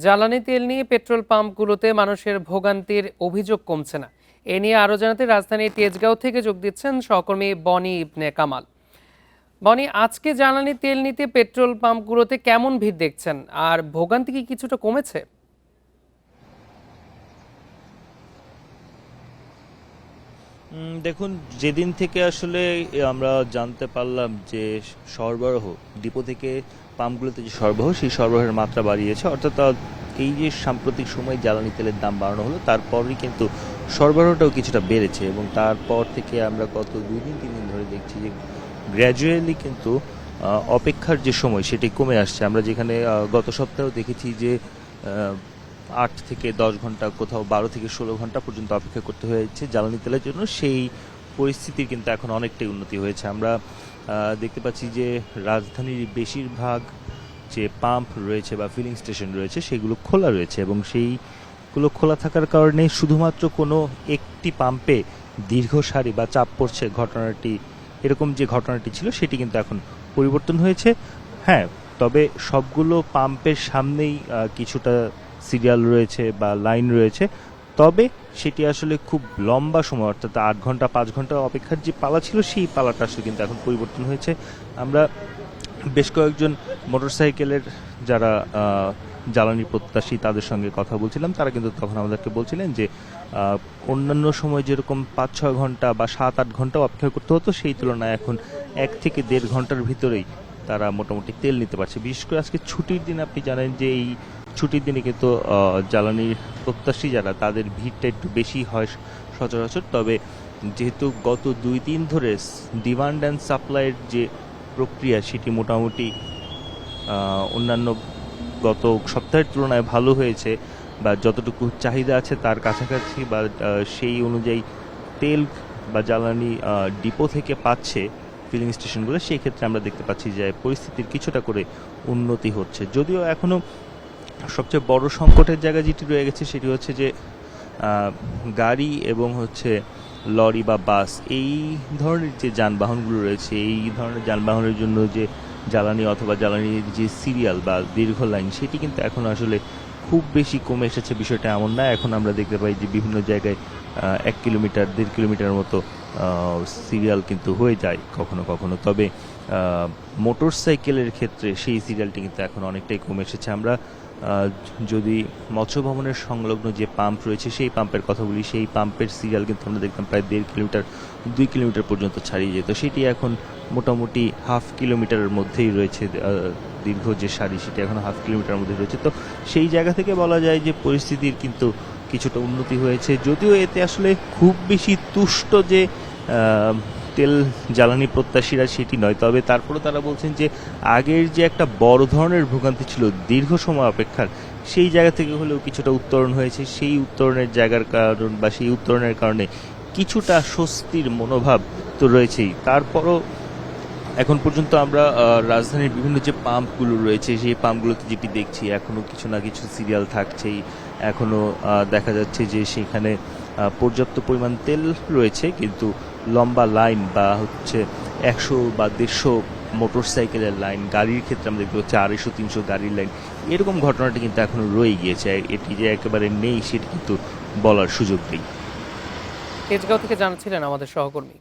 জ্বালানি তেল নিয়ে পেট্রোল পাম্পগুলোতে মানুষের ভোগান্তির অভিযোগ কমছে না। এ নিয়ে আরো জানাতে রাজধানীর তেজগাঁও থেকে যোগ দিচ্ছেন সহকর্মী বনি ইবনে কামাল। বনি, আজকে জ্বালানি তেল নিতে পেট্রোল পাম্পগুলোতে কেমন ভিড় দেখছেন, আর ভোগান্তি কি কিছুটা কমেছে? দেখুন, যেদিন থেকে আসলে আমরা জানতে পারলাম যে সরবরাহ ডিপো থেকে পাম্পগুলোতে যে সরবরাহ, সেই সরবরাহের মাত্রা বাড়িয়েছে, অর্থাৎ এই যে সাম্প্রতিক সময়ে জ্বালানি তেলের দাম বাড়ানো হলো, তারপরই কিন্তু সরবরাহটাও কিছুটা বেড়েছে। এবং তারপর থেকে আমরা গত 2 দিন 3 দিন ধরে দেখছি যে গ্র্যাজুয়ালি কিন্তু অপেক্ষার যে সময় সেটি কমে আসছে। আমরা যেখানে গত সপ্তাহেও দেখেছি যে 8 থেকে 10 ঘন্টা, কোথাও 12 থেকে 16 ঘন্টা পর্যন্ত অপেক্ষা করতে হয়েছে জ্বালানি তেলের জন্য, সেই পরিস্থিতির কিন্তু এখন অনেকটাই উন্নতি হয়েছে। আমরা দেখতে পাচ্ছি যে রাজধানীর বেশিরভাগ যে পাম্প রয়েছে বা ফিলিং স্টেশন রয়েছে সেগুলো খোলা রয়েছে, এবং সেইগুলো খোলা থাকার কারণে শুধুমাত্র কোনো একটি পাম্পে দীর্ঘ সারি বা চাপ পড়ছে এরকম যে ঘটনাটি ছিল সেটি কিন্তু এখন পরিবর্তন হয়েছে। হ্যাঁ, তবে সবগুলো পাম্পের সামনেই কিছুটা সিরিয়াল রয়েছে বা লাইন রয়েছে, তবে সেটি আসলে খুব লম্বা সময়, অর্থাৎ 8 ঘন্টা 5 ঘন্টা অপেক্ষার যে পালা ছিল সেই পালাটা আসলে কিন্তু এখন পরিবর্তন হয়েছে। আমরা বেশ কয়েকজন মোটরসাইকেলের যারা জ্বালানি প্রত্যাশী তাদের সঙ্গে কথা বলছিলাম, তারা কিন্তু তখন আমাদেরকে বলছিলেন যে অন্যান্য সময় যেরকম 5-6 ঘন্টা বা 7-8 ঘন্টা অপেক্ষা করতে হতো, সেই তুলনায় এখন 1 থেকে 1.5 ঘন্টার ভিতরেই তারা মোটামুটি তেল নিতে পারছে। বিশেষ করে আজকে ছুটির দিন, আপনি জানেন যে এই ছুটির দিনে কিন্তু জ্বালানির প্রত্যাশী যারা, তাদের ভিড়টা একটু বেশি হয় সচরাচর। তবে যেহেতু গত 2 দিন ধরে ডিমান্ড অ্যান্ড সাপ্লাইয়ের যে প্রক্রিয়া সেটি মোটামুটি অন্যান্য গত সপ্তাহের তুলনায় ভালো হয়েছে, বা যতটুকু চাহিদা আছে তার কাছাকাছি, বা সেই অনুযায়ী তেল বা জ্বালানি ডিপো থেকে পাচ্ছে ফিলিং স্টেশনগুলো, সেই ক্ষেত্রে আমরা দেখতে পাচ্ছি যে পরিস্থিতির কিছুটা করে উন্নতি হচ্ছে। যদিও এখনও সবচেয়ে বড় সংকটের জায়গা যেটি রয়ে গেছে সেটি হচ্ছে যে গাড়ি এবং লরি বা বাস, এই ধরনের যে যানবাহনগুলো রয়েছে, এই ধরনের যানবাহনের জন্য যে জ্বালানি অথবা জ্বালানির যে সিরিয়াল বা দীর্ঘ লাইন, সেটি কিন্তু এখন আসলে খুব বেশি কমে এসেছে। বিষয়টা এমন না, এখন আমরা দেখতে পাই যে বিভিন্ন জায়গায় 1 কিলোমিটার 1.5 কিলোমিটার মতো সিরিয়াল কিন্তু হয়ে যায় কখনো কখনো। তবে মোটর সাইকেলের ক্ষেত্রে সেই সিরিয়ালটি কিন্তু এখন অনেকটাই কমে এসেছে। আমরা যদি মৎস্য ভবনের সংলগ্ন যে পাম্প রয়েছে সেই পাম্পের কথা বলি, সেই পাম্পের সিরিয়াল কিন্তু আমরা দেখতাম প্রায় 1.5 কিলোমিটার 2 কিলোমিটার পর্যন্ত ছাড়িয়ে যেত, সেটি এখন মোটামুটি 1/2 কিলোমিটারের মধ্যেই রয়েছে। দীর্ঘ যে সারি সেটি এখন 1/2 কিলোমিটারের মধ্যে রয়েছে। তো সেই জায়গা থেকে বলা যায় যে পরিস্থিতির কিন্তু কিছুটা উন্নতি হয়েছে। যদিও এতে আসলে খুব বেশি তুষ্ট যে তেল জ্বালানি প্রত্যাশীরা সেটি নয়, তবে তারপরে তারা বলছেন যে আগের যে একটা বড় ধরনের ভোগান্তি ছিল দীর্ঘ সময় অপেক্ষার, সেই জায়গা থেকে হলেও কিছুটা উত্তরণ হয়েছে। সেই উত্তরণের জায়গার কারণ বা সেই উত্তরণের কারণে কিছুটা স্বস্তির মনোভাব তো রয়েছেই। তারপরও এখন পর্যন্ত আমরা রাজধানীর বিভিন্ন যে পাম্পগুলো রয়েছে সেই পাম্পগুলোতে যেটি দেখছি, এখনও কিছু না কিছু সিরিয়াল থাকছেই। এখনও দেখা যাচ্ছে যে সেখানে পর্যাপ্ত পরিমাণ তেল রয়েছে, কিন্তু লম্বা লাইন বা 100 বা 150 মোটর সাইকেলের লাইন, গাড়ির ক্ষেত্রে আমরা দেখতে পাচ্ছি 250-300 গাড়ির লাইন, এরকম ঘটনাটি কিন্তু এখনও রয়ে গিয়েছে। এটি যে একেবারে নেই সেটি কিন্তু বলার সুযোগ নেই। তেজগাঁও থেকে জানাচ্ছিলেন আমাদের সহকর্মী।